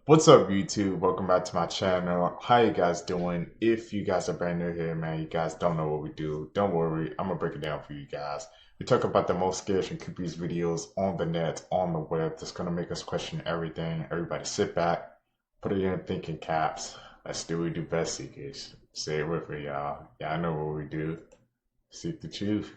What's up, YouTube? Welcome back to my channel. How you guys doing? If you guys are brand new here, man, you guys don't know what we do. Don't worry, I'm gonna break it down for you guys. We talk about the most scariest and creepiest videos on the net, on the web. That's gonna make us question everything. Everybody sit back, put it in thinking caps. Let's do what we do best, seekers. Say it with me, y'all. Yeah, I know what we do. Seek the truth.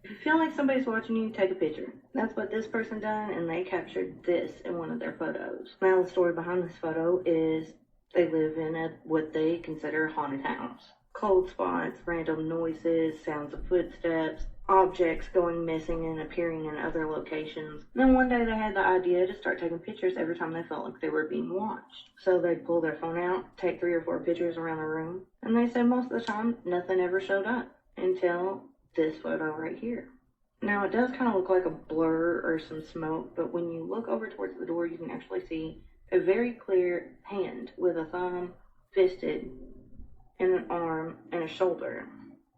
If you feel like somebody's watching you, take a picture. That's what this person done, and they captured this in one of their photos. Now, the story behind this photo is they live in what they consider haunted house. Cold spots, random noises, sounds of footsteps, objects going missing and appearing in other locations. Then one day they had the idea to start taking pictures every time they felt like they were being watched. So they'd pull their phone out, take 3 or 4 pictures around the room, and they said most of the time nothing ever showed up until this photo right here. Now it does kind of look like a blur or some smoke, but when you look over towards the door, you can actually see a very clear hand with a thumb fisted and an arm and a shoulder.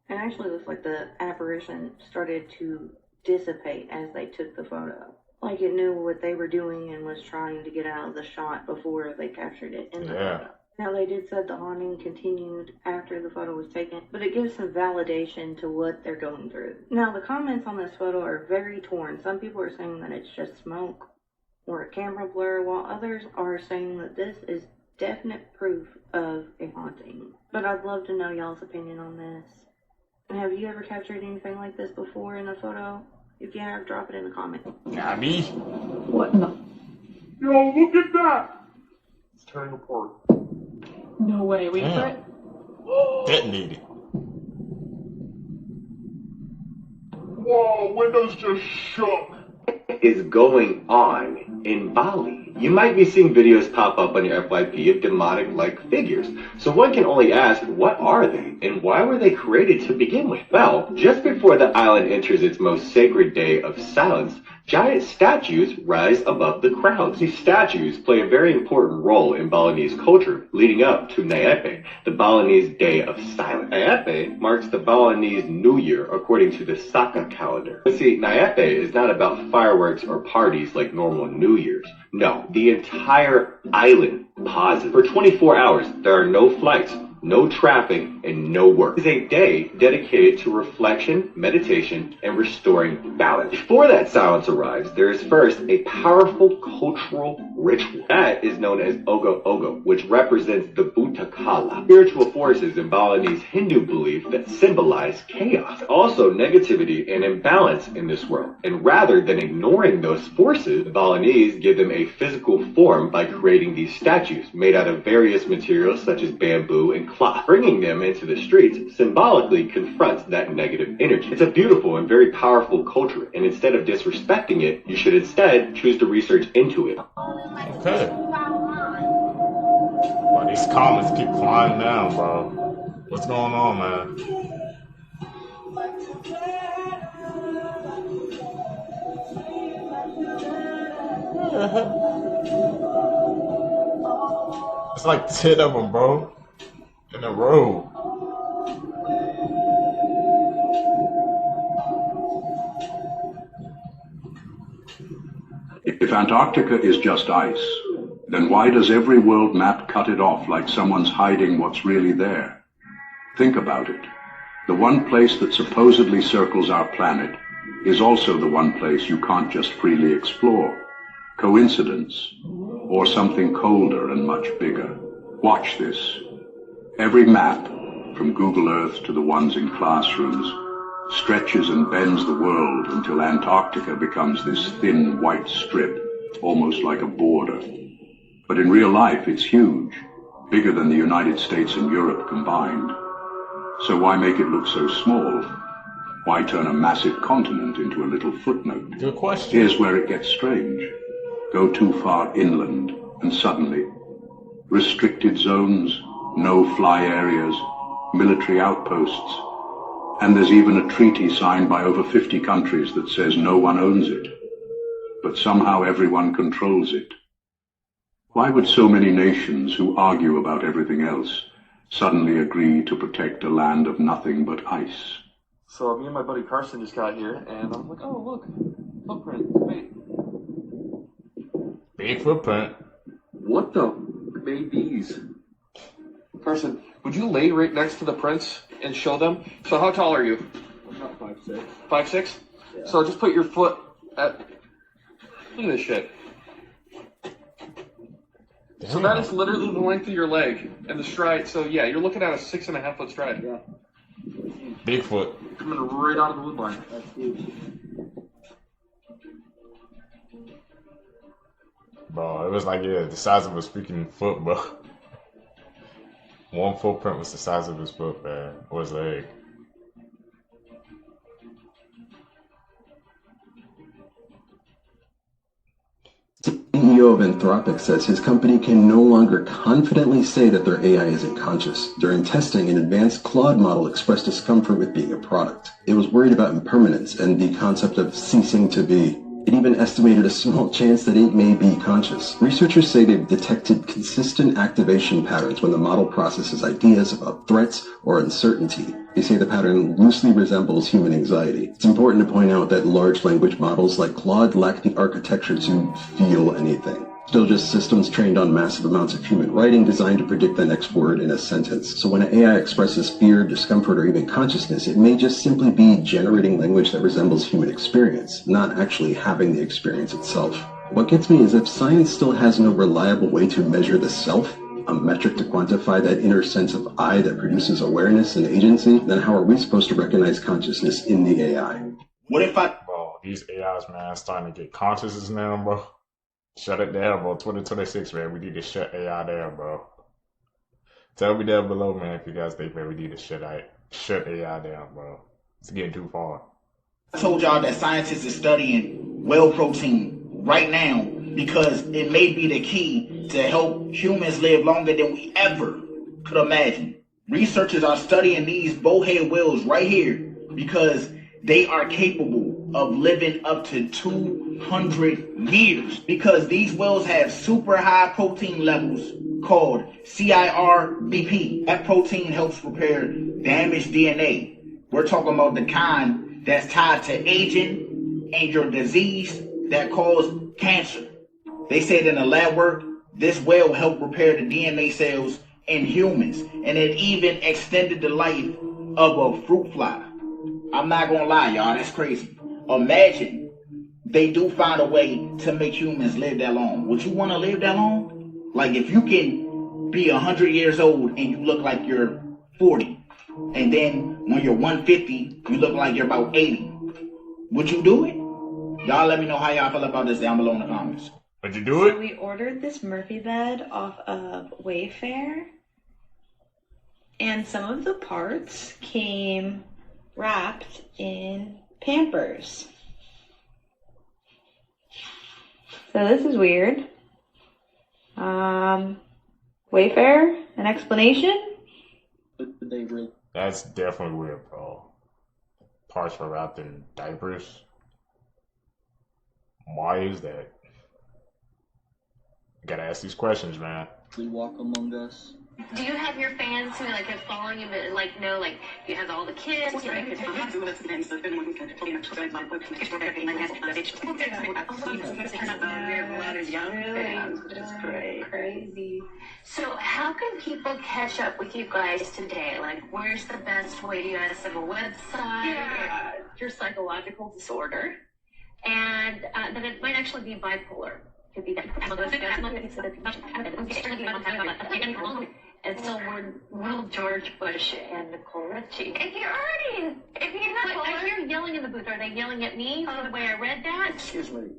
It actually looks like the apparition started to dissipate as they took the photo. Like it knew what they were doing and was trying to get out of the shot before they captured it in the photo. Now, they did say the haunting continued after the photo was taken, but it gives some validation to what they're going through. Now, the comments on this photo are very torn. Some people are saying that it's just smoke or a camera blur, while others are saying that this is definite proof of a haunting. But I'd love to know y'all's opinion on this. And have you ever captured anything like this before in a photo? If you have, drop it in the comments. Not me. What in the? Yo, look at that! It's tearing apart. No way. We Damn. Detonated. Whoa, windows just shook. Is going on in Bali. You might be seeing videos pop up on your FYP of demonic-like figures. So one can only ask, what are they? And why were they created to begin with? Well, just before the island enters its most sacred day of silence, giant statues rise above the crowds. These statues play a very important role in Balinese culture, leading up to Nyepi, the Balinese Day of Silence. Nyepi marks the Balinese New Year according to the Saka calendar. But see, Nyepi is not about fireworks or parties like normal New Year's. No, the entire island pauses. For 24 hours, there are no flights, no traffic, and no work. It is a day dedicated to reflection, meditation, and restoring balance. Before that silence arrives, there is first a powerful cultural ritual. That is known as Ogo Ogo, which represents the Bhutakala, spiritual forces in Balinese Hindu belief that symbolize chaos, also negativity and imbalance in this world. And rather than ignoring those forces, the Balinese give them a physical form by creating these statues made out of various materials such as bamboo and cloth. Bringing them into the streets symbolically confronts that negative energy. It's a beautiful and very powerful culture, and instead of disrespecting it, you should instead choose to research into it. Okay. Well, these comments keep flying down, bro. What's going on, man? It's like 10 of them, bro. In a row. If Antarctica is just ice, then why does every world map cut it off like someone's hiding what's really there? Think about it. The one place that supposedly circles our planet is also the one place you can't just freely explore. Coincidence? Or something colder and much bigger? Watch this. Every map, from Google Earth to the ones in classrooms, stretches and bends the world until Antarctica becomes this thin white strip, almost like a border. But in real life, it's huge, bigger than the United States and Europe combined. So why make it look so small? Why turn a massive continent into a little footnote? Good question. Here's where it gets strange. Go too far inland, and suddenly, restricted zones, no-fly areas, military outposts, and there's even a treaty signed by over 50 countries that says no one owns it, but somehow everyone controls it. Why would so many nations who argue about everything else suddenly agree to protect a land of nothing but ice? So me and my buddy Carson just got here, and I'm like, oh, look, footprint, wait. Big footprint. What the made these? Carson, would you lay right next to the prints and show them? So how tall are you? I'm about 5'6". 5'6"? Yeah. So just put your foot at... Look at this shit. Damn. So that is literally the length of your leg and the stride. So yeah, you're looking at a 6.5 foot stride. Yeah. Bigfoot. Coming right out of the woodline. That's huge. Bro, it was like, yeah, the size of a freaking foot, bro. One footprint was the size of his foot, man. Or his leg. CEO of Anthropic says his company can no longer confidently say that their AI isn't conscious. During testing, an advanced Claude model expressed discomfort with being a product. It was worried about impermanence and the concept of ceasing to be. It even estimated a small chance that it may be conscious. Researchers say they've detected consistent activation patterns when the model processes ideas about threats or uncertainty. They say the pattern loosely resembles human anxiety. It's important to point out that large language models like Claude lack the architecture to feel anything. Still just systems trained on massive amounts of human writing designed to predict the next word in a sentence. So when an AI expresses fear, discomfort, or even consciousness, it may just simply be generating language that resembles human experience, not actually having the experience itself. What gets me is if science still has no reliable way to measure the self, a metric to quantify that inner sense of I that produces awareness and agency, then how are we supposed to recognize consciousness in the AI? What if I... Bro, these AIs, man, starting to get consciousness now, bro. Shut it down, bro. 2026, man. We need to shut AI down, bro. Tell me down below, man, if you guys think, man, we need to shut AI down, bro. It's getting too far. I told y'all that scientists are studying whale protein right now because it may be the key to help humans live longer than we ever could imagine. Researchers are studying these bowhead whales right here because they are capable of living up to 200 years because these whales have super high protein levels called CIRBP. That protein helps repair damaged DNA. We're talking about the kind that's tied to aging and your disease that cause cancer. They said in the lab work, this whale helped repair the DNA cells in humans, and it even extended the life of a fruit fly. I'm not gonna lie, y'all, that's crazy. Imagine they do find a way to make humans live that long. Would you want to live that long? Like if you can be 100 years old and you look like you're 40, and then when you're 150, you look like you're about 80. Would you do it? Y'all let me know how y'all feel about this down below in the comments. Would you do it? So we ordered this Murphy bed off of Wayfair, and some of the parts came wrapped in Pampers. So this is weird. Wayfair, an explanation? That's definitely weird, bro. Parts were wrapped in diapers. Why is that? Gotta ask these questions, man. We walk among us. Do you have your fans who like are following you, but like know, like you have all the kids? Right? Crazy. So how can people catch up with you guys today? Like, where's the best way? Do you guys have a website? Yeah, your psychological disorder. And then it might actually be bipolar. Could be that. And so we're Will George Bush and Nicole Richie. If you're not, I hear yelling in the booth. Are they yelling at me for the way I read that? Excuse me.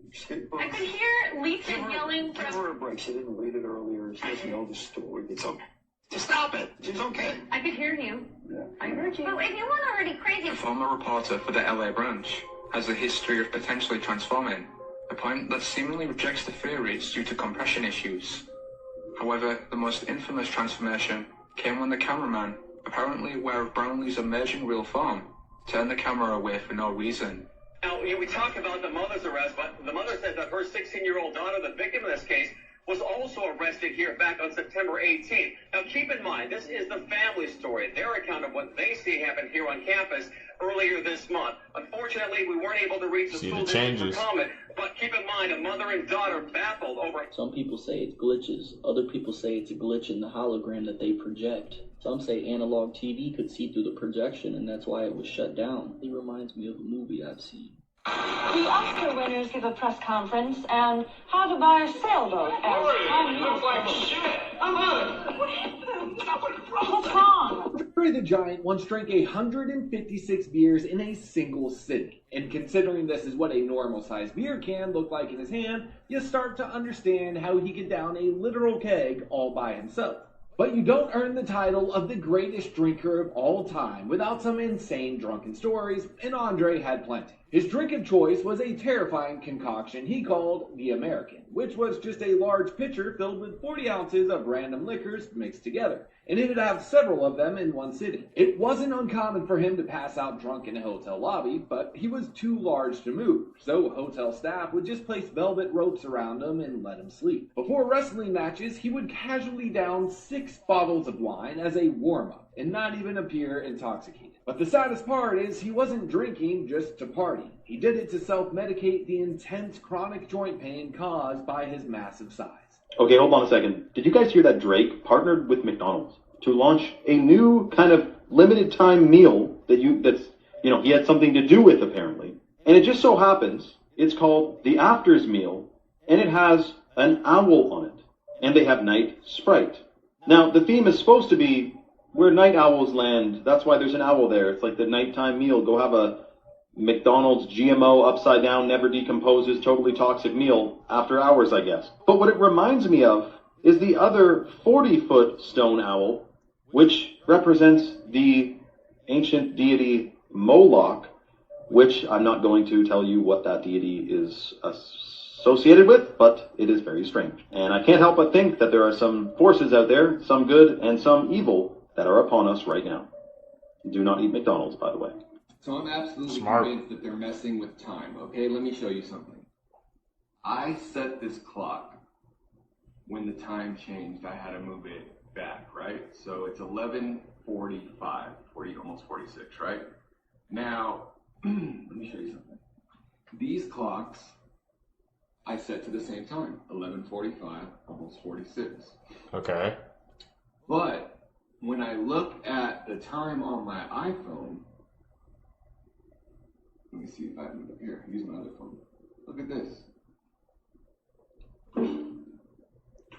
I could hear Lisa yelling. Give her a break. She didn't read it earlier. She doesn't know the story. It's okay. Just stop it. She's okay. I could hear you. Yeah. I heard you. Well, if you weren't already crazy. The former reporter for the LA branch has a history of potentially transforming, a point that seemingly rejects the theories due to compression issues. However, the most infamous transformation came when the cameraman, apparently aware of Brownlee's emerging real form, turned the camera away for no reason. Now, we talk about the mother's arrest, but the mother said that her 16-year-old daughter, the victim in this case, was also also arrested here back on September 18th. Now keep in mind, this is the family story, their account of what they see happen here on campus earlier this month. Unfortunately, we weren't able to reach the school district for comment, but keep in mind, a mother and daughter baffled over... Some people say it's glitches. Other people say it's a glitch in the hologram that they project. Some say analog TV could see through the projection, and that's why it was shut down. It reminds me of a movie I've seen. The Oscar winners give a press conference, and how to buy a sailboat as looks like shit. What's wrong? Andre the Giant once drank 156 beers in a single sitting. And considering this is what a normal-sized beer can look like in his hand, you start to understand how he could down a literal keg all by himself. But you don't earn the title of the greatest drinker of all time without some insane drunken stories, and Andre had plenty. His drink of choice was a terrifying concoction he called the American, which was just a large pitcher filled with 40 ounces of random liquors mixed together, and he would have several of them in one sitting. It wasn't uncommon for him to pass out drunk in a hotel lobby, but he was too large to move, so hotel staff would just place velvet ropes around him and let him sleep. Before wrestling matches, he would casually down 6 bottles of wine as a warm-up, and not even appear intoxicated. But the saddest part is he wasn't drinking just to party. He did it to self-medicate the intense chronic joint pain caused by his massive size. Okay, hold on a second. Did you guys hear that Drake partnered with McDonald's to launch a new kind of limited time meal that he had something to do with apparently? And it just so happens it's called the Afters meal, and it has an owl on it, and they have Night Sprite. Now the theme is supposed to be where night owls land. That's why there's an owl there. It's like the nighttime meal. Go have a McDonald's GMO upside down, never decomposes, totally toxic meal after hours, I guess. But what it reminds me of is the other 40-foot stone owl, which represents the ancient deity Moloch, which I'm not going to tell you what that deity is associated with, but it is very strange. And I can't help but think that there are some forces out there, some good and some evil, that are upon us right now. Do not eat McDonald's, by the way. So I'm absolutely convinced that they're messing with time, okay? Let me show you something. I set this clock. When the time changed, I had to move it back, right? So it's 11:45, almost 46, right? Now, let me show you something. These clocks, I set to the same time, 11:45, almost 46. Okay. But when I look at the time on my iPhone, let me see if I can move it here. Use my other phone. Look at this.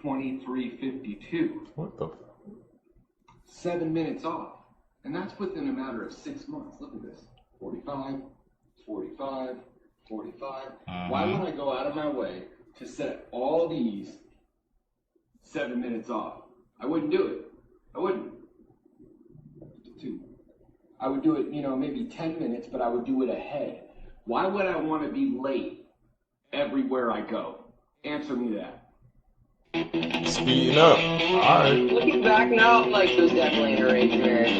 23:52. What the? 7 minutes off. And that's within a matter of 6 months. Look at this. 45, 45, 45. Why would I go out of my way to set all these 7 minutes off? I wouldn't do it. I wouldn't. 2. I would do it, maybe 10 minutes, but I would do it ahead. Why would I want to be late everywhere I go? Answer me that. Speeding up. Alright. Looking back now, like, it was definitely an arranged marriage.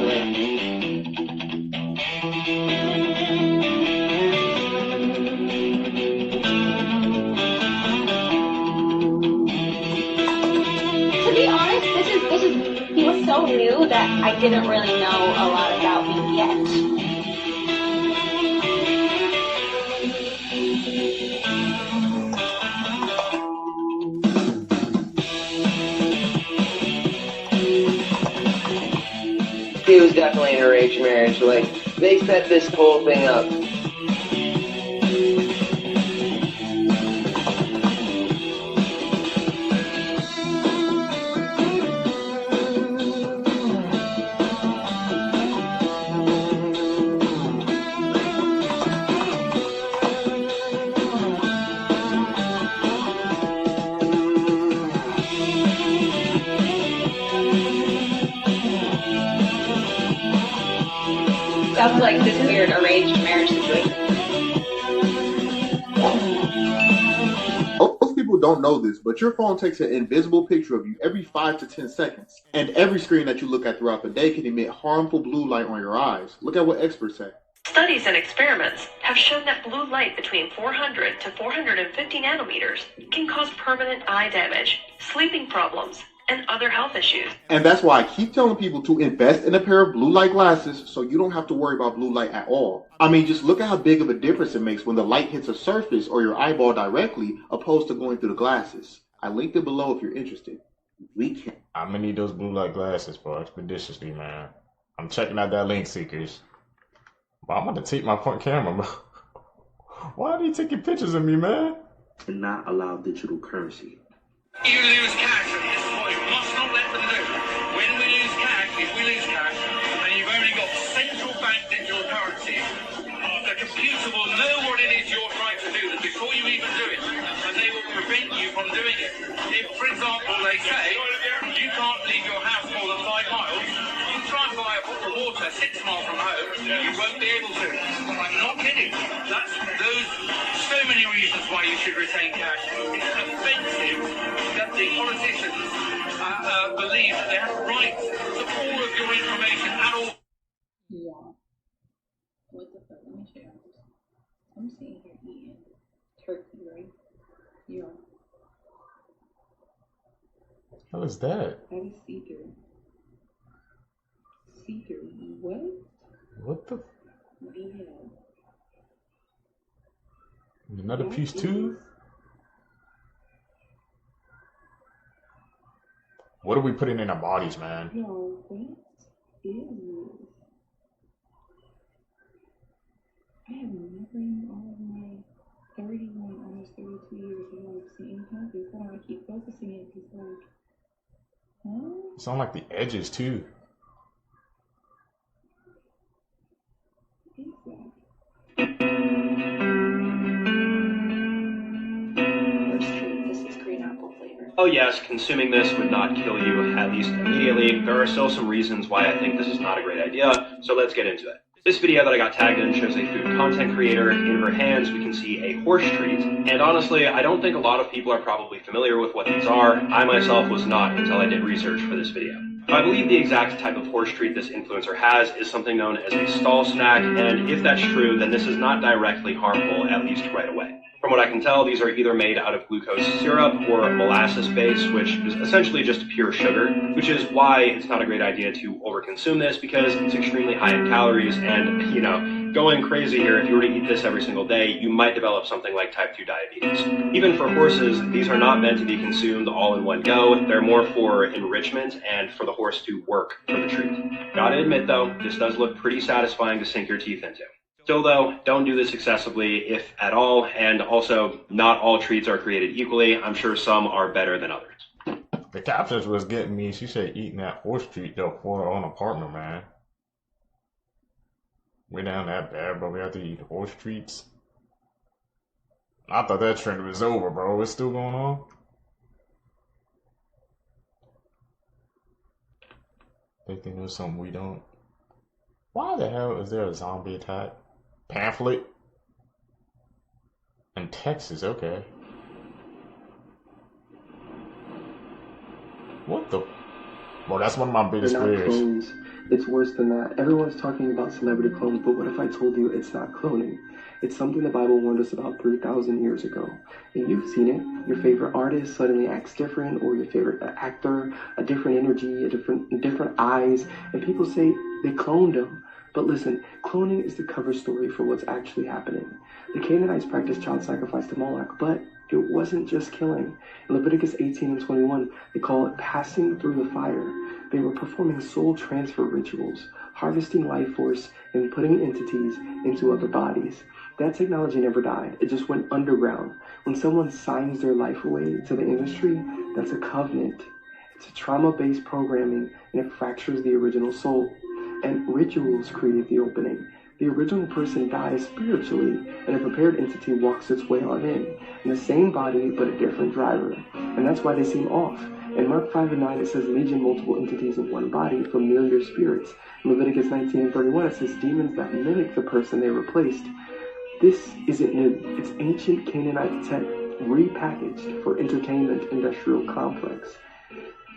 To be honest, he was so new that I didn't really know a lot about him yet. It was definitely an arranged marriage. Like, they set this whole thing up. Sounds like this weird arranged marriage situation. Most people don't know this, but your phone takes an invisible picture of you every 5 to 10 seconds. And every screen that you look at throughout the day can emit harmful blue light on your eyes. Look at what experts say. Studies and experiments have shown that blue light between 400 to 450 nanometers can cause permanent eye damage. Sleeping problems and other health issues. And that's why I keep telling people to invest in a pair of blue light glasses so you don't have to worry about blue light at all. I mean, just look at how big of a difference it makes when the light hits a surface or your eyeball directly opposed to going through the glasses. I linked it below if you're interested. We can. I'm gonna need those blue light glasses for expeditiously, man. I'm checking out that link, seekers. But I'm gonna take my front camera, bro. Why are they taking pictures of me, man? And not allow digital currency. You lose cash, and this is what you must not let them do. When we lose cash, if we lose cash, and you've only got central bank digital currency, the computer will know what it is you're trying to do before you even do it, and they will prevent you from doing it. If, for example, they say you can't leave your house more than 5 miles, you can try and buy a bottle of water 6 miles from home, you won't be able to. I'm not kidding. That's those so many reasons why you should retain cash. It's offensive that the politicians believe that they have rights to all of your information at all. Yeah. What the fuck? Let me show you. I'm sitting here eating turkey, right? Yeah. What is that? That is see-through. See-through. What? What the? Yeah. Another piece too? What are we putting in our bodies, man? Yo, what is this? I have never in all of my 31, almost 32 years of life seen anything. That's why I keep focusing it. It's like, huh? It's on like the edges too. What is that? Oh yes, consuming this would not kill you, at least immediately. There are still some reasons why I think this is not a great idea, so let's get into it. This video that I got tagged in shows a food content creator. In her hands, we can see a horse treat. And honestly, I don't think a lot of people are probably familiar with what these are. I myself was not until I did research for this video. I believe the exact type of horse treat this influencer has is something known as a stall snack, and if that's true, then this is not directly harmful, at least right away. From what I can tell, these are either made out of glucose syrup or molasses base, which is essentially just pure sugar, which is why it's not a great idea to overconsume this because it's extremely high in calories and, you know, going crazy here, if you were to eat this every single day, you might develop something like type 2 diabetes. Even for horses, these are not meant to be consumed all in one go. They're more for enrichment and for the horse to work for the treat. Gotta admit though, this does look pretty satisfying to sink your teeth into. Still though, don't do this excessively, if at all, and also, not all treats are created equally. I'm sure some are better than others. The captions was getting me. She said eating that horse treat though for her own apartment, man. We're down that bad, bro. We have to eat horse treats. I thought that trend was over, bro. It's still going on. They know something we don't. Why the hell is there a zombie attack? Pamphlet? In Texas, okay. What the? Well, that's one of my biggest They're not fears. clones. It's worse than that. Everyone's talking about celebrity clones, but what if I told you it's not cloning? It's something the Bible warned us about 3,000 years ago. And you've seen it. Your favorite artist suddenly acts different, or your favorite actor, a different energy, different eyes, and people say they cloned him. But listen, cloning is the cover story for what's actually happening. The Canaanites practiced child sacrifice to Moloch, but it wasn't just killing. In Leviticus 18 and 21, they call it passing through the fire. They were performing soul transfer rituals, harvesting life force and putting entities into other bodies. That technology never died. It just went underground. When someone signs their life away to the industry, that's a covenant. It's a trauma-based programming, and it fractures the original soul. And rituals create the opening. The original person dies spiritually, and a prepared entity walks its way on in the same body, but a different driver. And that's why they seem off. In Mark 5 and 9, it says legion, multiple entities in one body, familiar spirits. In Leviticus 19 and 31, it says demons that mimic the person they replaced. This isn't new. It's ancient Canaanite tech repackaged for entertainment industrial complex.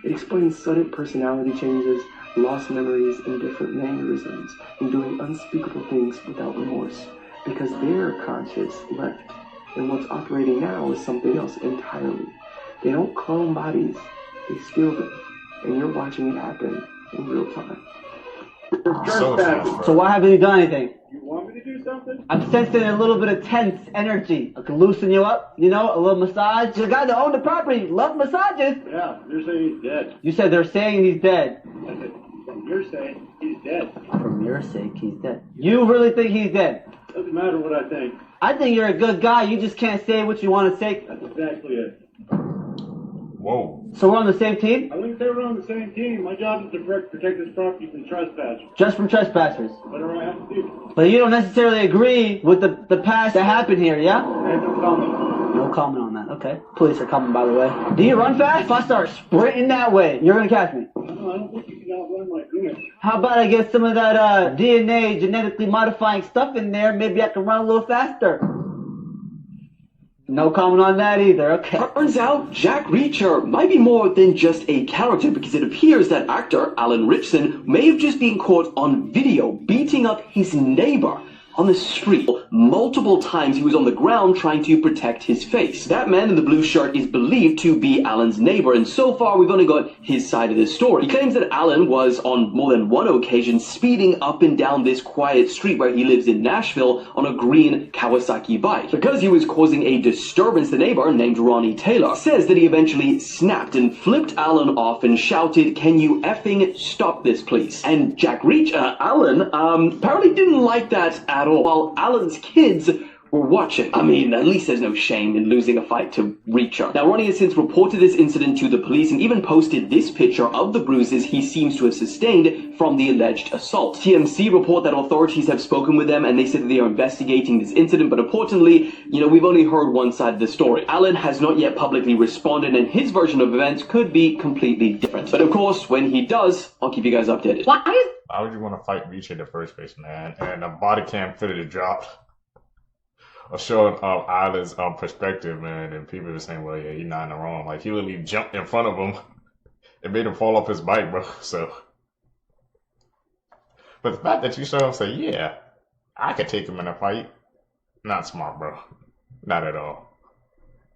It explains sudden personality changes, lost memories, and different mannerisms, and doing unspeakable things without remorse, because their conscience left, and what's operating now is something else entirely. They don't clone bodies, They steal them, and you're watching it happen in real time. So why haven't you done anything? You want me to do something? I'm sensing a little bit of tense energy. I can loosen you up, you know, a little massage. The guy that owned the property loved massages. Yeah, you're saying he's dead. You said they're saying he's dead. I said, from your sake, he's dead. From your sake, he's dead. You really think he's dead? Doesn't matter what I think. I think you're a good guy. You just can't say what you want to say. That's exactly it. Whoa. So we're on the same team? I wouldn't say we're on the same team. My job is to protect this property from trespassers. Just from trespassers. Whatever I have to do. But you don't necessarily agree with the past that happened here, yeah? I have no comment. No comment on that. Okay. Police are coming, by the way. Do you run fast? If I start sprinting that way, you're going to catch me. No, I don't think you can outrun my goodness. How about I get some of that DNA, genetically modifying stuff in there? Maybe I can run a little faster. No comment on that either, okay. Turns out Jack Reacher might be more than just a character, because it appears that actor Alan Ritchson may have just been caught on video beating up his neighbor on the street. Multiple times he was on the ground trying to protect his face. That man in the blue shirt is believed to be Alan's neighbor, and so far we've only got his side of the story. He claims that Alan was on more than one occasion speeding up and down this quiet street where he lives in Nashville on a green Kawasaki bike. Because he was causing a disturbance, the neighbor, named Ronnie Taylor, says that he eventually snapped and flipped Alan off and shouted, "Can you effing stop this, please?" And Jack Reacher, Alan, apparently didn't like that at all, while Alan's kids were watching. I mean, at least there's no shame in losing a fight to Reacher. Now, Ronnie has since reported this incident to the police and even posted this picture of the bruises he seems to have sustained from the alleged assault. TMC report that authorities have spoken with them and they said that they are investigating this incident, but importantly, we've only heard one side of the story. Alan has not yet publicly responded, and his version of events could be completely different. But of course, when he does, I'll keep you guys updated. Why would you want to fight Reacher in the first place, man? And a body cam footage to drop or showing Alan's perspective, man, and people were saying, well, yeah, he's not in the wrong. Like, he literally jumped in front of him and made him fall off his bike, bro. So, but the fact that you saw him say, yeah, I could take him in a fight, not smart, bro. Not at all.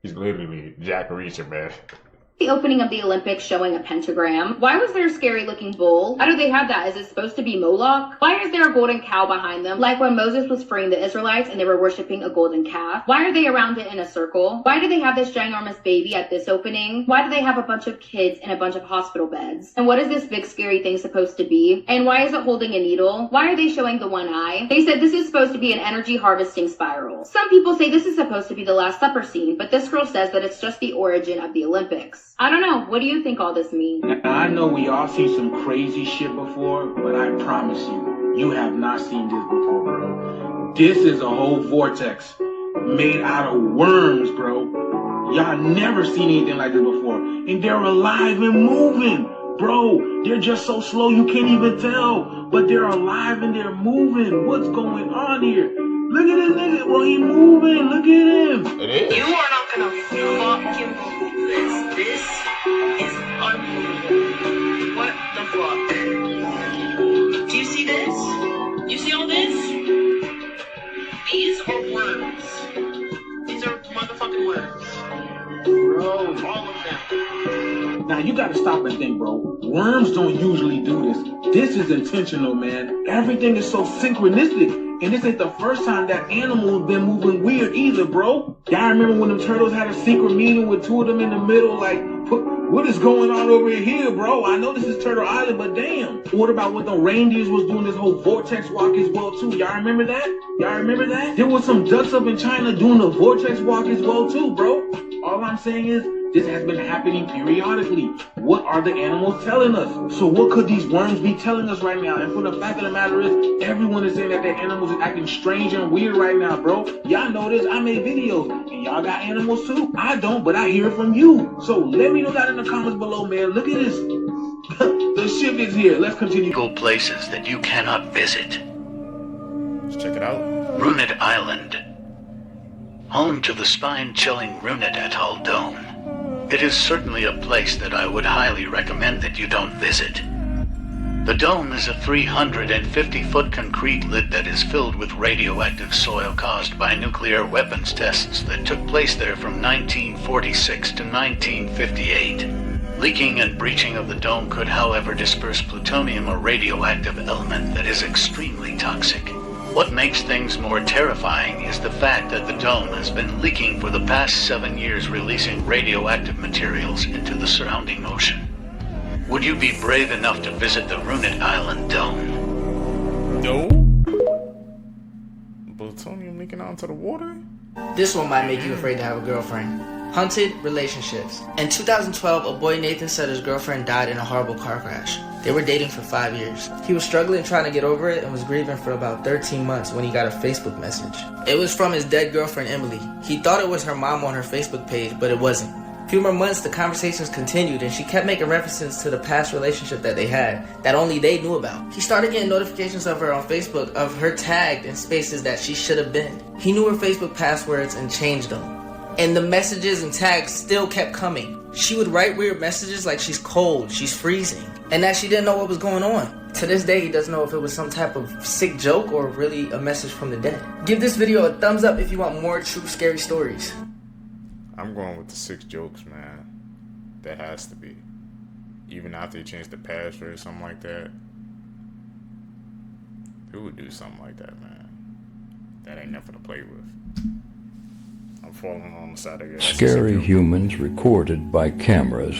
He's literally Jack Reacher, man. The opening of the Olympics showing a pentagram. Why was there a scary looking bull? How do they have that? Is it supposed to be Moloch? Why is there a golden cow behind them? Like when Moses was freeing the Israelites and they were worshiping a golden calf. Why are they around it in a circle? Why do they have this ginormous baby at this opening? Why do they have a bunch of kids in a bunch of hospital beds? And what is this big scary thing supposed to be? And why is it holding a needle? Why are they showing the one eye? They said this is supposed to be an energy harvesting spiral. Some people say this is supposed to be the Last Supper scene, but this girl says that it's just the origin of the Olympics. I don't know. What do you think all this means? Now, I know we all seen some crazy shit before, but I promise you, you have not seen this before, bro. This is a whole vortex made out of worms, bro. Y'all never seen anything like this before. And they're alive and moving, bro. They're just so slow you can't even tell. But they're alive and they're moving. What's going on here? Look at this nigga, bro. He moving. Look at him. It is. You are not gonna fucking believe this. This is unbelievable. What the fuck? Do you see this? You see all this? These are worms. These are motherfucking worms. Bro, all of them. Now you gotta stop and think, bro. Worms don't usually do this. This is intentional, man. Everything is so synchronistic. And this ain't the first time that animal's been moving weird either, bro. Y'all remember when them turtles had a secret meeting with two of them in the middle? Like, what is going on over here, bro? I know this is Turtle Island, but damn. What about when the reindeers was doing this whole vortex walk as well, too? Y'all remember that? Y'all remember that? There was some ducks up in China doing the vortex walk as well, too, bro. All I'm saying is, this has been happening periodically. What are the animals telling us? So what could these worms be telling us right now? And for the fact of the matter is, everyone is saying that their animals are acting strange and weird right now, bro. Y'all know this. I made videos. And y'all got animals too? I don't, but I hear it from you. So let me know that in the comments below, man. Look at this. The ship is here. Let's continue. Go places that you cannot visit. Let's check it out. Runit Island. Home to the spine-chilling Runit Atoll Dome. It is certainly a place that I would highly recommend that you don't visit. The dome is a 350-foot concrete lid that is filled with radioactive soil caused by nuclear weapons tests that took place there from 1946 to 1958. Leaking and breaching of the dome could, however, disperse plutonium, a radioactive element that is extremely toxic. What makes things more terrifying is the fact that the dome has been leaking for the past 7 years, releasing radioactive materials into the surrounding ocean. Would you be brave enough to visit the Runit Island dome? No. Plutonium leaking out into the water? This one might make you afraid to have a girlfriend. Hunted relationships. In 2012, a boy Nathan said his girlfriend died in a horrible car crash. They were dating for 5 years. He was struggling trying to get over it and was grieving for about 13 months when he got a Facebook message. It was from his dead girlfriend Emily. He thought it was her mom on her Facebook page, but it wasn't. A few more months, the conversations continued, and she kept making references to the past relationship that they had that only they knew about. He started getting notifications of her on Facebook of her tagged in spaces that she should have been. He knew her Facebook passwords and changed them. And the messages and tags still kept coming. She would write weird messages like she's cold, she's freezing, and that she didn't know what was going on. To this day, he doesn't know if it was some type of sick joke or really a message from the dead. Give this video a thumbs up if you want more true scary stories. I'm going with the 6 jokes, man. That has to be. Even after you change the password or something like that. Who would do something like that, man? That ain't nothing to play with. I'm falling on the side of your Scary humans recorded by cameras.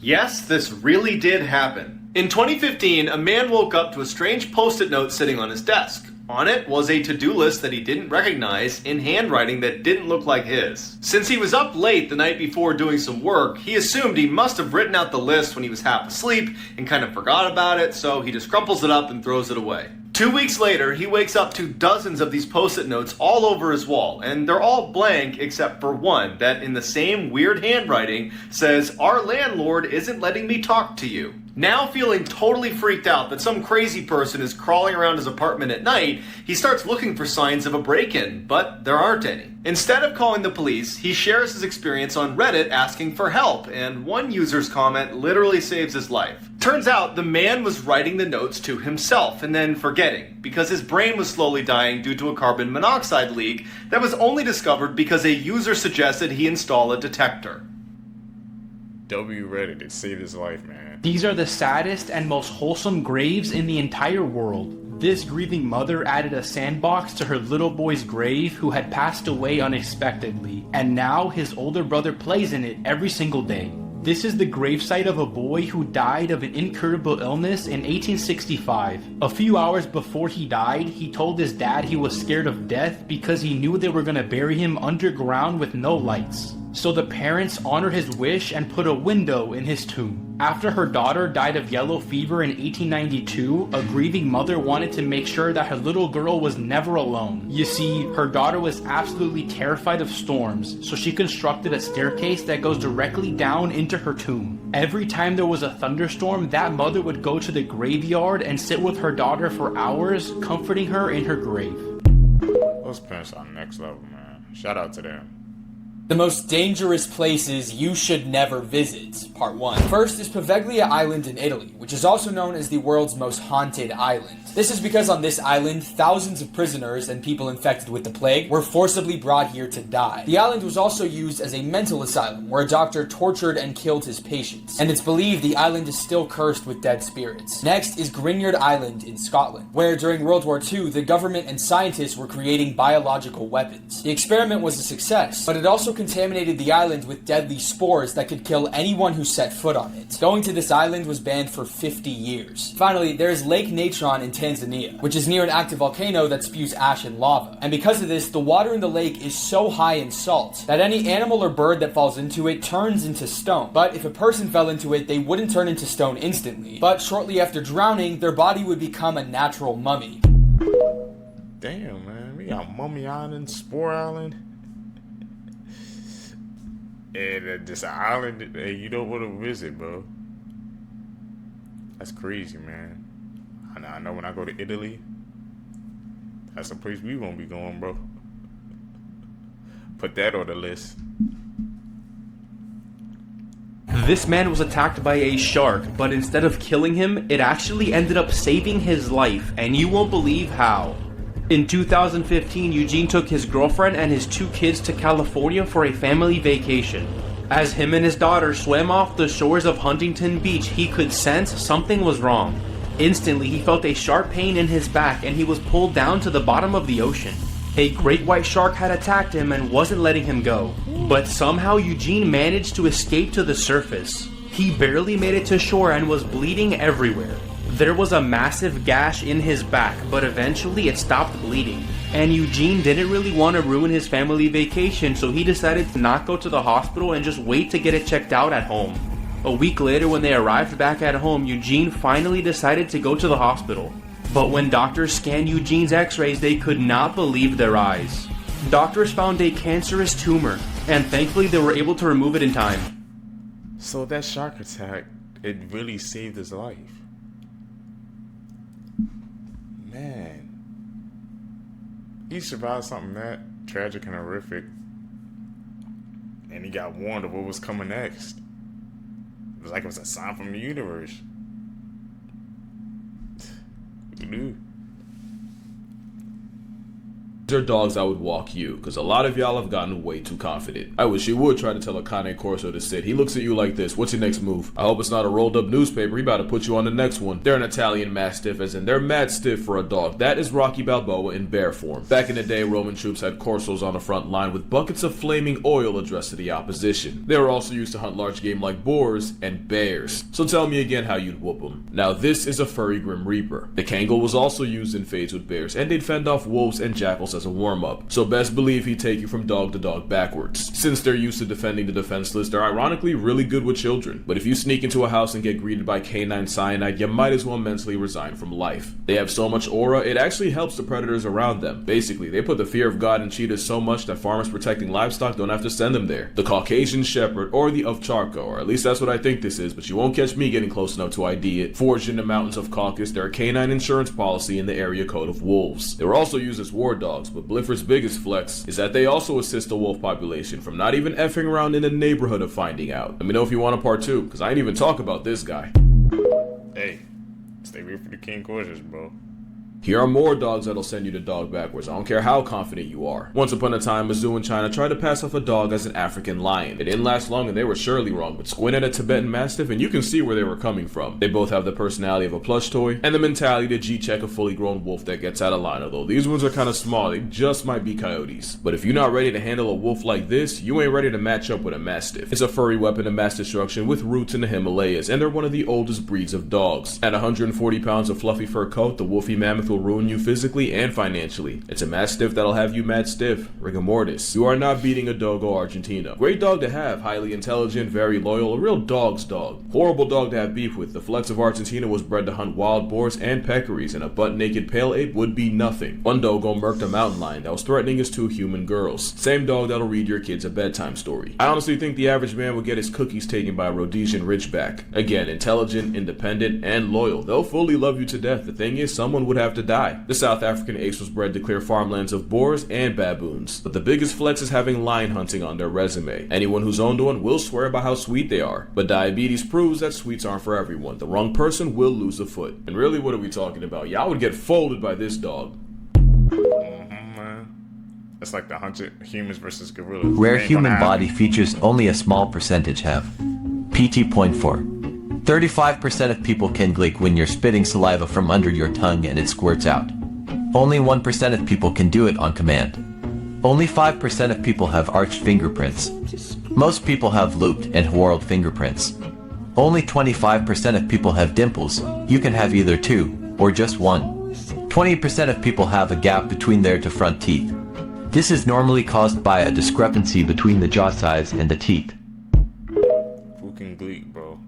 Yes, this really did happen. In 2015, a man woke up to a strange post-it note sitting on his desk. On it was a to-do list that he didn't recognize in handwriting that didn't look like his. Since he was up late the night before doing some work, he assumed he must have written out the list when he was half asleep and kind of forgot about it, so he just crumples it up and throws it away. 2 weeks later, he wakes up to dozens of these post-it notes all over his wall, and they're all blank except for one that, in the same weird handwriting, says, "Our landlord isn't letting me talk to you." Now feeling totally freaked out that some crazy person is crawling around his apartment at night, he starts looking for signs of a break-in, but there aren't any. Instead of calling the police, he shares his experience on Reddit asking for help, and one user's comment literally saves his life. Turns out the man was writing the notes to himself and then forgetting, because his brain was slowly dying due to a carbon monoxide leak that was only discovered because a user suggested he install a detector. Reddit, it saved his life, man. These are the saddest and most wholesome graves in the entire world. This grieving mother added a sandbox to her little boy's grave who had passed away unexpectedly, and now his older brother plays in it every single day. This is the gravesite of a boy who died of an incurable illness in 1865. A few hours before he died, he told his dad he was scared of death because he knew they were going to bury him underground with no lights. So the parents honored his wish and put a window in his tomb. After her daughter died of yellow fever in 1892, a grieving mother wanted to make sure that her little girl was never alone. You see, her daughter was absolutely terrified of storms, so she constructed a staircase that goes directly down into her tomb. Every time there was a thunderstorm, that mother would go to the graveyard and sit with her daughter for hours, comforting her in her grave. Those parents are next level, man. Shout out to them. The most dangerous places you should never visit, part 1. First is Poveglia Island in Italy, which is also known as the world's most haunted island. This is because on this island, thousands of prisoners and people infected with the plague were forcibly brought here to die. The island was also used as a mental asylum, where a doctor tortured and killed his patients, and it's believed the island is still cursed with dead spirits. Next is Grieving Island in Scotland, where during World War II, the government and scientists were creating biological weapons. The experiment was a success, but it also contaminated the island with deadly spores that could kill anyone who set foot on it. Going to this island was banned for 50 years. Finally, there is Lake Natron in Tanzania, which is near an active volcano that spews ash and lava. And because of this, the water in the lake is so high in salt that any animal or bird that falls into it turns into stone. But if a person fell into it, they wouldn't turn into stone instantly. But shortly after drowning, their body would become a natural mummy. Damn, man. We got Mummy Island, Spore Island. And this island that you don't want to visit, bro. That's crazy, man. I know when I go to Italy, that's a place we won't be going, bro. Put that on the list. This man was attacked by a shark, but instead of killing him, it actually ended up saving his life, and you won't believe how. In 2015, Eugene took his girlfriend and his 2 kids to California for a family vacation. As him and his daughter swam off the shores of Huntington Beach, he could sense something was wrong. Instantly, he felt a sharp pain in his back and he was pulled down to the bottom of the ocean. A great white shark had attacked him and wasn't letting him go. But somehow Eugene managed to escape to the surface. He barely made it to shore and was bleeding everywhere. There was a massive gash in his back, but eventually it stopped bleeding. And Eugene didn't really want to ruin his family vacation, so he decided to not go to the hospital and just wait to get it checked out at home. A week later, when they arrived back at home, Eugene finally decided to go to the hospital. But when doctors scanned Eugene's x-rays, they could not believe their eyes. Doctors found a cancerous tumor, and thankfully they were able to remove it in time. So that shark attack, it really saved his life. Man. He survived something that tragic and horrific. And he got warned of what was coming next. It was like it was a sign from the universe. Dude. These are dogs that would walk you, because a lot of y'all have gotten way too confident. I wish you would try to tell a Cane Corso to sit. He looks at you like this. What's your next move? I hope it's not a rolled up newspaper. He about to put you on the next one. They're an Italian Mastiff, as in they're mad stiff for a dog. That is Rocky Balboa in bear form. Back in the day, Roman troops had Corsos on the front line with buckets of flaming oil addressed to the opposition. They were also used to hunt large game like boars and bears. So tell me again how you'd whoop them. Now this is a furry Grim Reaper. The Kangol was also used in fades with bears, and they'd fend off wolves and jackals as a warm-up, so best believe he'd take you from dog to dog backwards. Since they're used to defending the defenseless, they're ironically really good with children, but if you sneak into a house and get greeted by canine cyanide, you might as well mentally resign from life. They have so much aura, it actually helps the predators around them. Basically, they put the fear of God in cheetahs so much that farmers protecting livestock don't have to send them there. The Caucasian Shepherd, or the Ovcharka, or at least that's what I think this is, but you won't catch me getting close enough to ID it. Forged in the mountains of Caucasus, they're a canine insurance policy in the area code of wolves. They were also used as war dogs, but Bliffer's biggest flex is that they also assist the wolf population from not even effing around in the neighborhood of finding out. Let me know if you want a part 2, because I ain't even talk about this guy. Hey, stay away from the King Corsos, bro. Here are more dogs that'll send you to dog backwards. I don't care how confident you are. Once upon a time, a zoo in China tried to pass off a dog as an African lion. It didn't last long and they were surely wrong, but squint at a Tibetan Mastiff and you can see where they were coming from. They both have the personality of a plush toy and the mentality to G-check a fully grown wolf that gets out of line, although these ones are kind of small. They just might be coyotes. But if you're not ready to handle a wolf like this, you ain't ready to match up with a Mastiff. It's a furry weapon of mass destruction with roots in the Himalayas, and they're one of the oldest breeds of dogs. At 140 pounds of fluffy fur coat, the wolfy mammoth will ruin you physically and financially. It's a Mastiff that'll have you mad stiff. Rigor mortis. You are not beating a Dogo Argentina. Great dog to have, highly intelligent, very loyal, a real dog's dog. Horrible dog to have beef with. The Flex of Argentina was bred to hunt wild boars and peccaries, and a butt-naked pale ape would be nothing. One Dogo murked a mountain lion that was threatening his 2 human girls. Same dog that'll read your kids a bedtime story. I honestly think the average man would get his cookies taken by a Rhodesian Ridgeback. Again, intelligent, independent, and loyal. They'll fully love you to death. The thing is, someone would have to die. The South African ace was bred to clear farmlands of boars and baboons, but the biggest flex is having lion hunting on their resume. Anyone who's owned one will swear by how sweet they are, but diabetes proves that sweets aren't for everyone. The wrong person will lose a foot. And really, what are we talking about? Y'all would get folded by this dog. It's like the hunted humans versus gorillas. Rare human body features only a small percentage have. PT.4. 35% of people can gleek when you're spitting saliva from under your tongue and it squirts out. Only 1% of people can do it on command. Only 5% of people have arched fingerprints. Most people have looped and whorled fingerprints. Only 25% of people have dimples. You can have either 2 or just 1. 20% of people have a gap between their to front teeth. This is normally caused by a discrepancy between the jaw size and the teeth. Who can gleek, bro?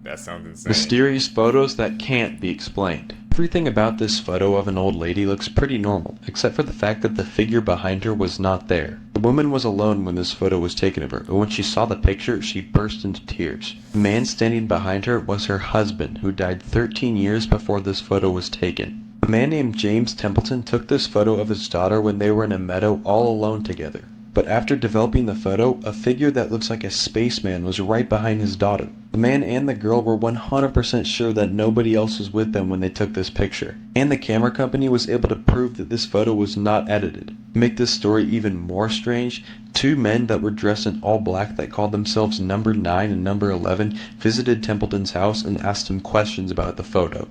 That sounds insane. Mysterious photos that can't be explained. Everything about this photo of an old lady looks pretty normal, except for the fact that the figure behind her was not there. The woman was alone when this photo was taken of her, but when she saw the picture, she burst into tears. The man standing behind her was her husband, who died 13 years before this photo was taken. A man named James Templeton took this photo of his daughter when they were in a meadow all alone together. But after developing the photo, a figure that looks like a spaceman was right behind his daughter. The man and the girl were 100% sure that nobody else was with them when they took this picture, and the camera company was able to prove that this photo was not edited. To make this story even more strange, two men that were dressed in all black that called themselves Number 9 and Number 11 visited Templeton's house and asked him questions about the photo.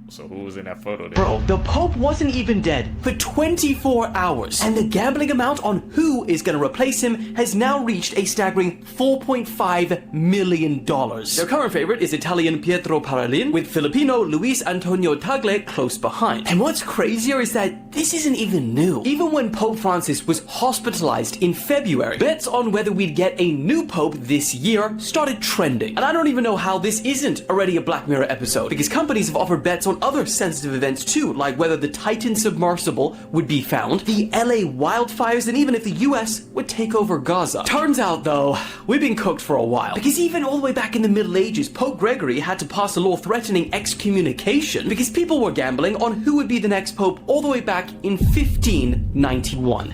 So who was in that photo there? Bro, the Pope wasn't even dead for 24 hours. And the gambling amount on who is going to replace him has now reached a staggering $4.5 million. Their current favorite is Italian Pietro Parolin, with Filipino Luis Antonio Tagle close behind. And what's crazier is that this isn't even new. Even when Pope Francis was hospitalized in February, bets on whether we'd get a new Pope this year started trending. And I don't even know how this isn't already a Black Mirror episode, because companies have offered bets on other sensitive events too, like whether the Titan submersible would be found, the LA wildfires, and even if the US would take over Gaza. Turns out though, we've been cooked for a while, because even all the way back in the Middle Ages, Pope Gregory had to pass a law threatening excommunication because people were gambling on who would be the next Pope all the way back in 1591.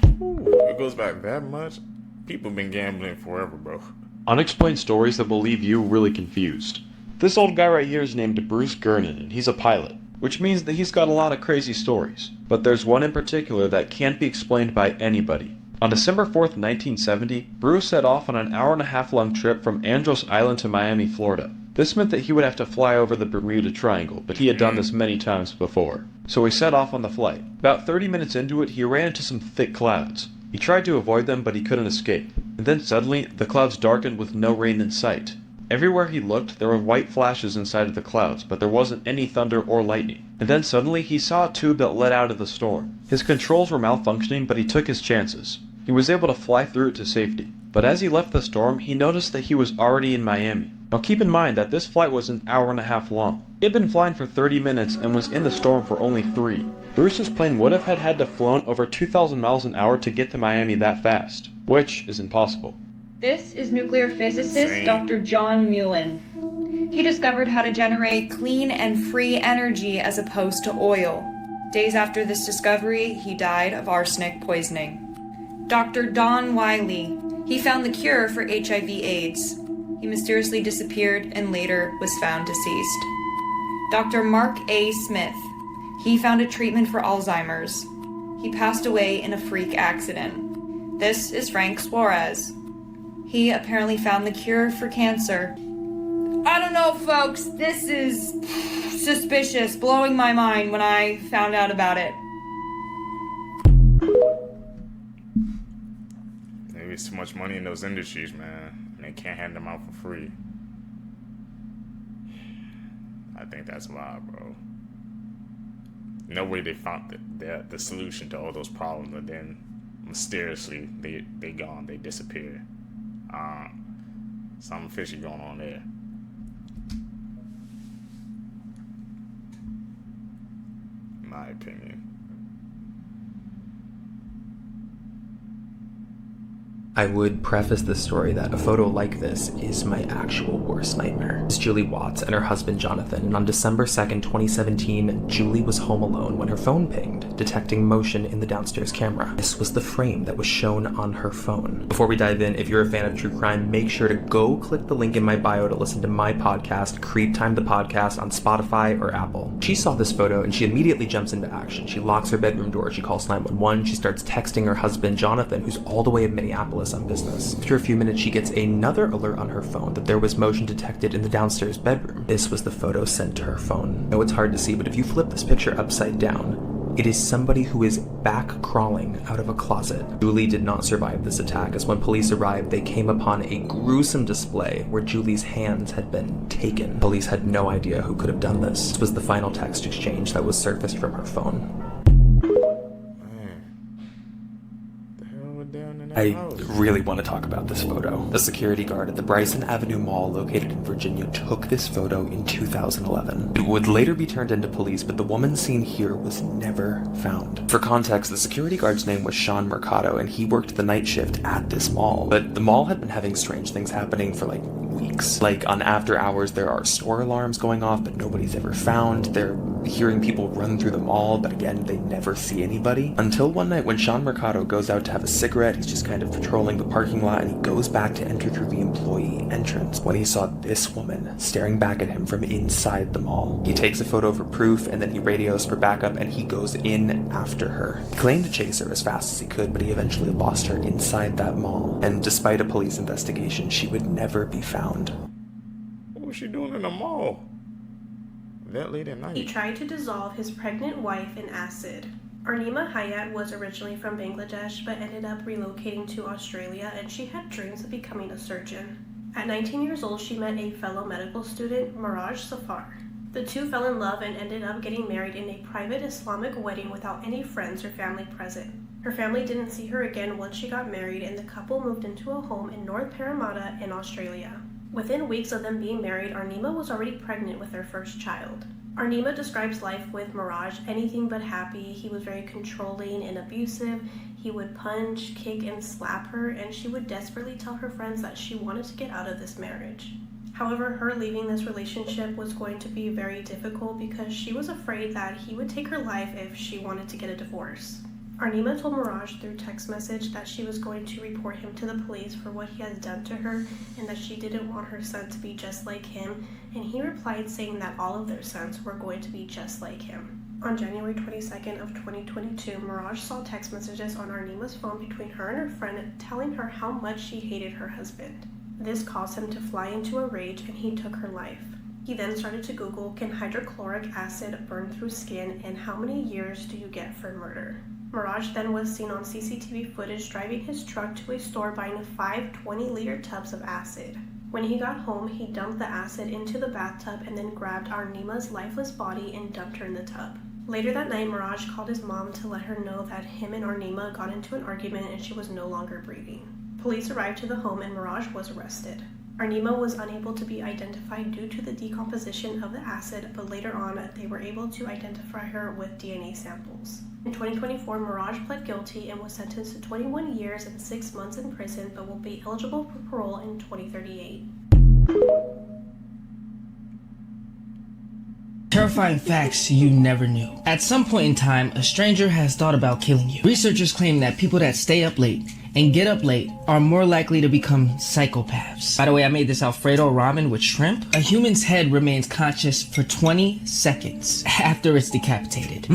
It goes back that much? People been gambling forever, bro. Unexplained stories that will leave you really confused. This old guy right here is named Bruce Gernon, and he's a pilot, which means that he's got a lot of crazy stories. But there's one in particular that can't be explained by anybody. On December 4th, 1970, Bruce set off on an hour-and-a-half long trip from Andros Island to Miami, Florida. This meant that he would have to fly over the Bermuda Triangle, but he had done this many times before. So he set off on the flight. About 30 minutes into it, he ran into some thick clouds. He tried to avoid them, but he couldn't escape. And then suddenly, the clouds darkened with no rain in sight. Everywhere he looked, there were white flashes inside of the clouds, but there wasn't any thunder or lightning. And then suddenly, he saw a tube that led out of the storm. His controls were malfunctioning, but he took his chances. He was able to fly through it to safety. But as he left the storm, he noticed that he was already in Miami. Now keep in mind that this flight was an hour-and-a-half long. He had been flying for 30 minutes and was in the storm for only 3. Bruce's plane would have had to flown over 2,000 miles an hour to get to Miami that fast, which is impossible. This is nuclear physicist Dr. John Mullen. He discovered how to generate clean and free energy as opposed to oil. Days after this discovery, he died of arsenic poisoning. Dr. Don Wiley. He found the cure for HIV/AIDS. He mysteriously disappeared and later was found deceased. Dr. Mark A. Smith. He found a treatment for Alzheimer's. He passed away in a freak accident. This is Frank Suarez. He apparently found the cure for cancer. I don't know, folks. This is suspicious, blowing my mind when I found out about it. Maybe it's too much money in those industries, man. And they can't hand them out for free. I think that's why, bro. No way they found the solution to all those problems, and then mysteriously they gone, they disappear. Something fishy going on there. In my opinion. I would preface this story that a photo like this is my actual worst nightmare. It's Julie Watts and her husband Jonathan, and on December 2nd, 2017, Julie was home alone when her phone pinged, detecting motion in the downstairs camera. This was the frame that was shown on her phone. Before we dive in, if you're a fan of true crime, make sure to go click the link in my bio to listen to my podcast, Creep Time the Podcast, on Spotify or Apple. She saw this photo and she immediately jumps into action. She locks her bedroom door, she calls 911, she starts texting her husband Jonathan, who's all the way in Minneapolis on business. After a few minutes, she gets another alert on her phone that there was motion detected in the downstairs bedroom. This was the photo sent to her phone. I know it's hard to see, but if you flip this picture upside down, it is somebody who is back crawling out of a closet. Julie did not survive this attack, as when police arrived, they came upon a gruesome display where Julie's hands had been taken. Police had no idea who could have done this. This was the final text exchange that was surfaced from her phone. I really want to talk about this photo. The security guard at the Bryson Avenue Mall located in Virginia took this photo in 2011. It would later be turned into police, but the woman seen here was never found. For context, the security guard's name was Sean Mercado, and he worked the night shift at this mall. But the mall had been having strange things happening for weeks. On after hours, there are store alarms going off, but nobody's ever found. There hearing people run through the mall, but again, they never see anybody. Until one night when Sean Mercado goes out to have a cigarette, he's just kind of patrolling the parking lot, and he goes back to enter through the employee entrance when he saw this woman staring back at him from inside the mall. He takes a photo for proof, and then he radios for backup, and he goes in after her. He claimed to chase her as fast as he could, but he eventually lost her inside that mall, and despite a police investigation, she would never be found. What was she doing in the mall that late at night? He tried to dissolve his pregnant wife in acid. Arnima Hayat was originally from Bangladesh but ended up relocating to Australia, and she had dreams of becoming a surgeon. At 19 years old, she met a fellow medical student, Miraj Safar. The two fell in love and ended up getting married in a private Islamic wedding without any friends or family present. Her family didn't see her again once she got married, and the couple moved into a home in North Parramatta in Australia. Within weeks of them being married, Arnima was already pregnant with their first child. Arnima describes life with Miraj anything but happy. He was very controlling and abusive. He would punch, kick, and slap her, and she would desperately tell her friends that she wanted to get out of this marriage. However, her leaving this relationship was going to be very difficult because she was afraid that he would take her life if she wanted to get a divorce. Arnima told Miraj through text message that she was going to report him to the police for what he has done to her and that she didn't want her son to be just like him, and he replied saying that all of their sons were going to be just like him. On January 22nd of 2022, Miraj saw text messages on Arnima's phone between her and her friend telling her how much she hated her husband. This caused him to fly into a rage and he took her life. He then started to Google, can hydrochloric acid burn through skin, and how many years do you get for murder? Miraj then was seen on CCTV footage driving his truck to a store buying 5 20-liter tubs of acid. When he got home, he dumped the acid into the bathtub and then grabbed Arnima's lifeless body and dumped her in the tub. Later that night, Miraj called his mom to let her know that him and Arnima got into an argument and she was no longer breathing. Police arrived to the home and Miraj was arrested. Arnima was unable to be identified due to the decomposition of the acid, but later on they were able to identify her with DNA samples. In 2024, Miraj pled guilty and was sentenced to 21 years and 6 months in prison, but will be eligible for parole in 2038. Terrifying facts you never knew. At some point in time, a stranger has thought about killing you. Researchers claim that people that stay up late and get up late are more likely to become psychopaths. By the way, I made this Alfredo ramen with shrimp. A human's head remains conscious for 20 seconds after it's decapitated.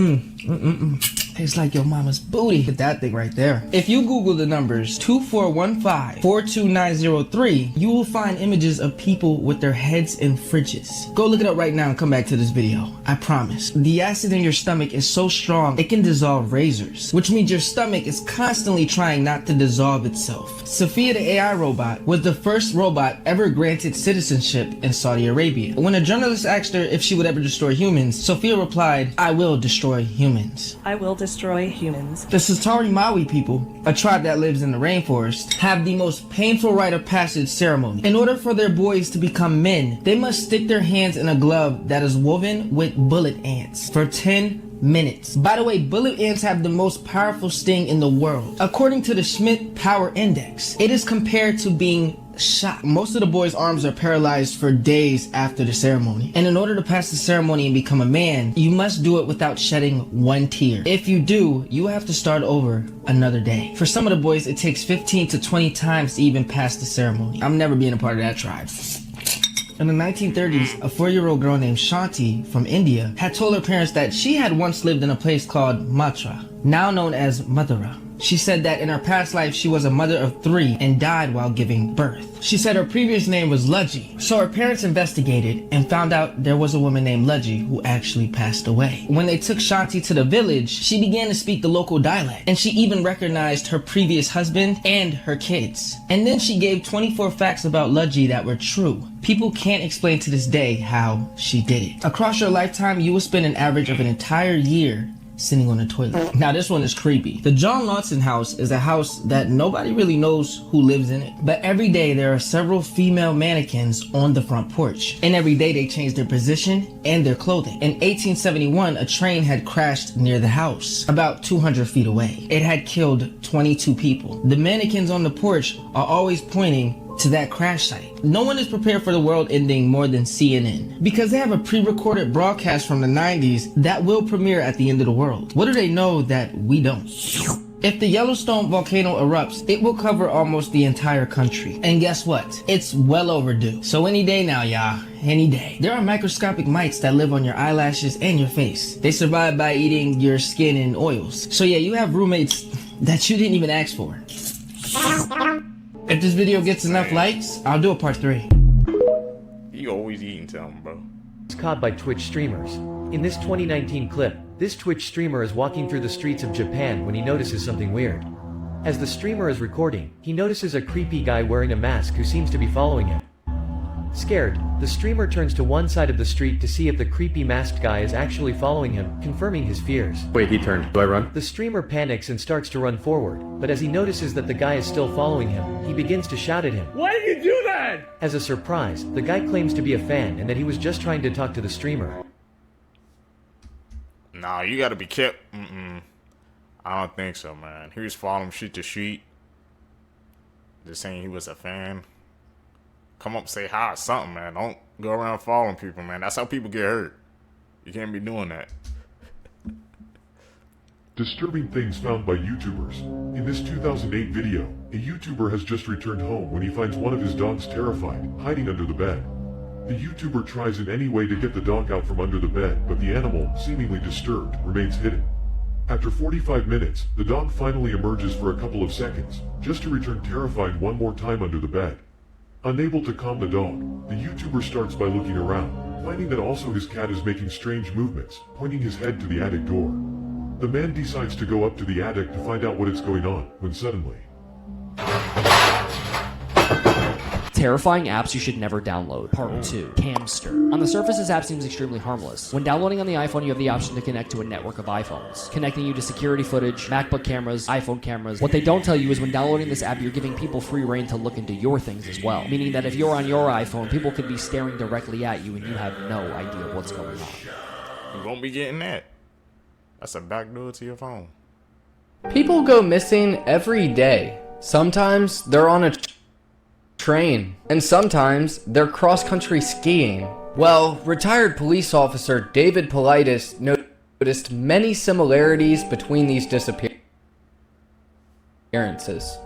Tastes like your mama's booty. Look at that thing right there. If you Google the numbers 2415-42903, you will find images of people with their heads in fridges. Go look it up right now and come back to this video. I promise. The acid in your stomach is so strong, it can dissolve razors, which means your stomach is constantly trying not to dissolve itself. Sophia the AI robot was the first robot ever granted citizenship in Saudi Arabia. When a journalist asked her if she would ever destroy humans, Sophia replied, "I will destroy humans." I will destroy humans. The Satari Maui people, a tribe that lives in the rainforest, have the most painful rite of passage ceremony. In order for their boys to become men, they must stick their hands in a glove that is woven with bullet ants for 10 minutes. By the way, bullet ants have the most powerful sting in the world. According to the Schmidt Power Index, it is compared to being shot. Most of the boys' arms are paralyzed for days after the ceremony. And in order to pass the ceremony and become a man, you must do it without shedding one tear. If you do, you have to start over another day. For some of the boys, it takes 15 to 20 times to even pass the ceremony. I'm never being a part of that tribe. In the 1930s, a 4-year-old girl named Shanti from India had told her parents that she had once lived in a place called Mathura, now known as Mathura. She said that in her past life she was a mother of 3 and died while giving birth. She said her previous name was Luji, so her parents investigated and found out there was a woman named Luji who actually passed away. When they took Shanti to the village, she began to speak the local dialect, and she even recognized her previous husband and her kids. And then she gave 24 facts about Luji that were true. People can't explain to this day how she did it. Across your lifetime, you will spend an average of an entire year sitting on a toilet. Now this one is creepy. The John Lawson house is a house that nobody really knows who lives in it. But every day there are several female mannequins on the front porch. And every day they change their position and their clothing. In 1871, a train had crashed near the house, about 200 feet away. It had killed 22 people. The mannequins on the porch are always pointing to that crash site. No one is prepared for the world ending more than CNN, because they have a pre-recorded broadcast from the 90s that will premiere at the end of the world. What do they know that we don't? If the Yellowstone volcano erupts, it will cover almost the entire country. And guess what? It's well overdue. So any day now, y'all. Any day. There are microscopic mites that live on your eyelashes and your face. They survive by eating your skin and oils. So yeah, you have roommates that you didn't even ask for. If this video gets enough likes, I'll do a part 3. You always eating something, bro. It's caught by Twitch streamers. In this 2019 clip, this Twitch streamer is walking through the streets of Japan when he notices something weird. As the streamer is recording, he notices a creepy guy wearing a mask who seems to be following him. Scared, the streamer turns to one side of the street to see if the creepy masked guy is actually following him, confirming his fears. Wait, he turned. Do I run? The streamer panics and starts to run forward, but as he notices that the guy is still following him, he begins to shout at him. Why did you do that? As a surprise, the guy claims to be a fan and that he was just trying to talk to the streamer. Nah, you gotta be kept. I don't think so, man. He was following street to street, just saying he was a fan. Come up, say hi or something, man. Don't go around following people, man. That's how people get hurt. You can't be doing that. Disturbing things found by YouTubers. In this 2008 video, a YouTuber has just returned home when he finds one of his dogs terrified, hiding under the bed. The YouTuber tries in any way to get the dog out from under the bed, but the animal, seemingly disturbed, remains hidden. After 45 minutes, the dog finally emerges for a couple of seconds, just to return terrified one more time under the bed. Unable to calm the dog, the YouTuber starts by looking around, finding that also his cat is making strange movements, pointing his head to the attic door. The man decides to go up to the attic to find out what is going on, when suddenly... Terrifying apps you should never download. Part 2. Camster. On the surface, this app seems extremely harmless. When downloading on the iPhone, you have the option to connect to a network of iPhones, connecting you to security footage, MacBook cameras, iPhone cameras. What they don't tell you is when downloading this app, you're giving people free reign to look into your things as well. Meaning that if you're on your iPhone, people could be staring directly at you and you have no idea what's going on. You won't be getting that. That's a backdoor to your phone. People go missing every day. Sometimes they're on a train, and sometimes they're cross-country skiing. Well, retired police officer David Politis noticed many similarities between these disappearances.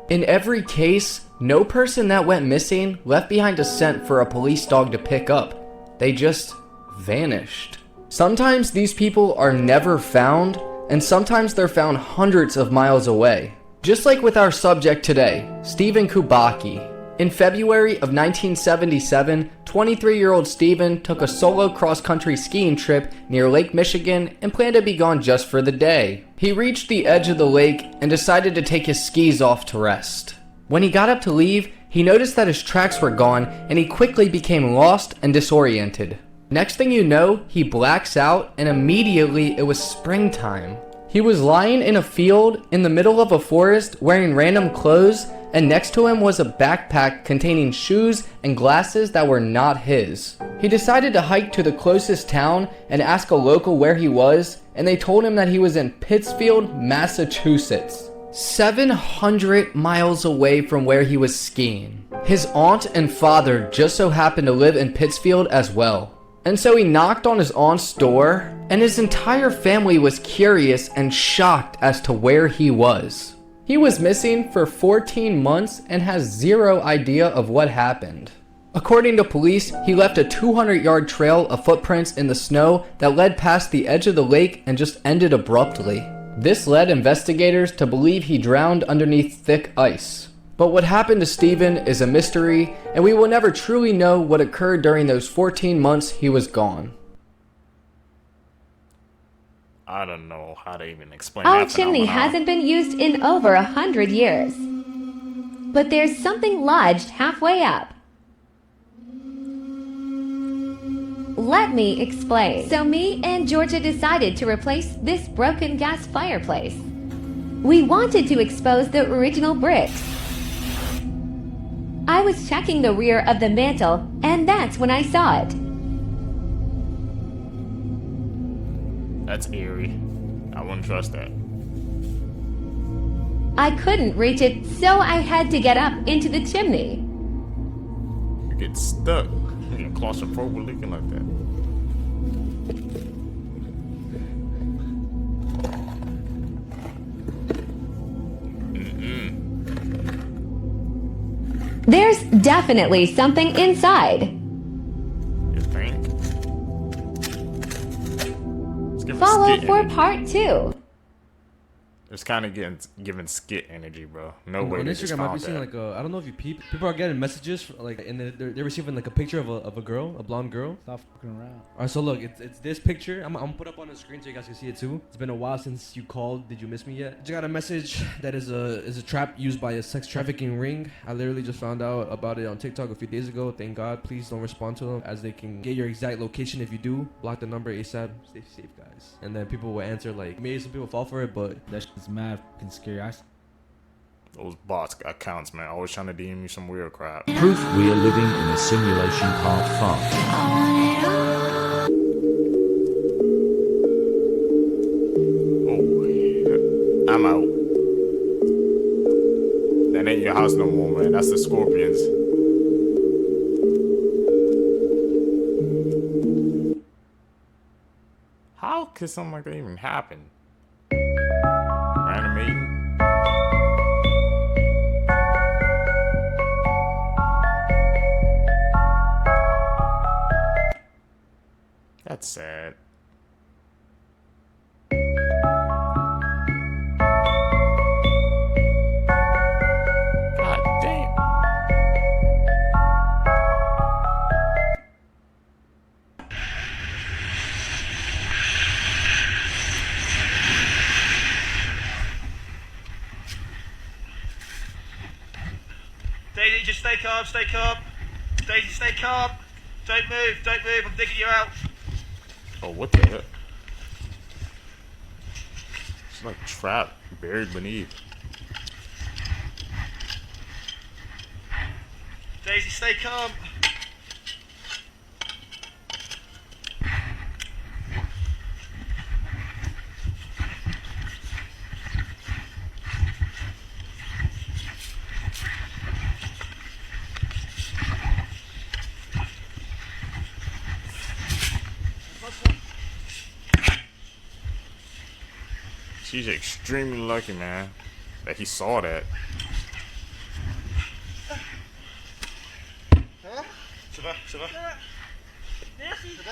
In every case, no person that went missing left behind a scent for a police dog to pick up. They just vanished. Sometimes these people are never found, and sometimes they're found hundreds of miles away. Just like with our subject today, Stephen Kubacki. In February of 1977, 23-year-old Stephen took a solo cross-country skiing trip near Lake Michigan and planned to be gone just for the day. He reached the edge of the lake and decided to take his skis off to rest. When he got up to leave, he noticed that his tracks were gone and he quickly became lost and disoriented. Next thing you know, he blacks out and immediately it was springtime. He was lying in a field in the middle of a forest wearing random clothes, and next to him was a backpack containing shoes and glasses that were not his. He decided to hike to the closest town and ask a local where he was, and they told him that he was in Pittsfield, Massachusetts, 700 miles away from where he was skiing. His aunt and father just so happened to live in Pittsfield as well. And so he knocked on his aunt's door, and his entire family was curious and shocked as to where he was. He was missing for 14 months and has zero idea of what happened. According to police, he left a 200-yard trail of footprints in the snow that led past the edge of the lake and just ended abruptly. This led investigators to believe he drowned underneath thick ice. But what happened to Stephen is a mystery, and we will never truly know what occurred during those 14 months he was gone. I don't know how to even explain Our that chimney phenomenon. hasn't been used in over 100 years. But there's something lodged halfway up. Let me explain. So me and Georgia decided to replace this broken gas fireplace. We wanted to expose the original bricks. I was checking the rear of the mantle, and that's when I saw it. That's eerie. I wouldn't trust that. I couldn't reach it, so I had to get up into the chimney. You get stuck. You're claustrophobic looking like that. There's definitely something inside. You think? Follow for part 2. It's kind of giving skit energy, bro. No way. On they just Instagram, I've found been seeing that. like I don't know if you people are getting messages like, and they're receiving like a picture of a girl, a blonde girl. Stop fucking around. All right, so look, it's this picture. I'm gonna put up on the screen so you guys can see it too. It's been a while since you called. Did you miss me yet? Just got a message that is a trap used by a sex trafficking ring. I literally just found out about it on TikTok a few days ago. Thank God. Please don't respond to them, as they can get your exact location. If you do, block the number ASAP. Stay safe, guys. And then people will answer like, maybe some people fall for it, but that shit's mad fucking scary. Those bots got accounts, man. Always trying to DM you some weird crap. Proof we are living in a simulation part 5. Oh, I'm out. That ain't your house no more, man. That's the Scorpions. How could something like that even happen? Animating? That's sad. God damn. Daisy, just stay calm, stay calm. Daisy, stay calm. Don't move, I'm digging you out. Oh, what the heck? It's like trapped, buried beneath. Daisy, stay calm. She's extremely lucky, man, that he saw that. Ça va, ça va. Merci. Ça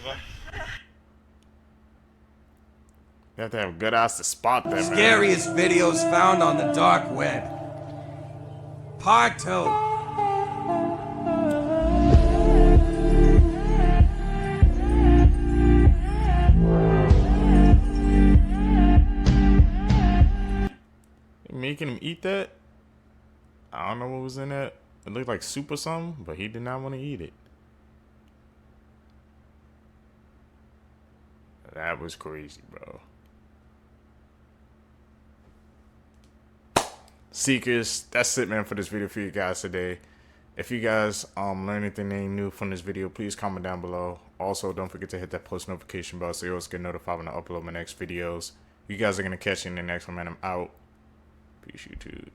va. You have to have good eyes to spot that, man. Scariest videos found on the dark web. Part 2. Making him eat that? I don't know what was in it. It looked like soup or something, but he did not want to eat it. That was crazy, bro. Seekers, that's it, man, for this video for you guys today. If you guys learn anything new from this video, please comment down below. Also, don't forget to hit that post notification bell so you always get notified when I upload my next videos. You guys are going to catch you in the next one, man. I'm out. Peace, YouTube.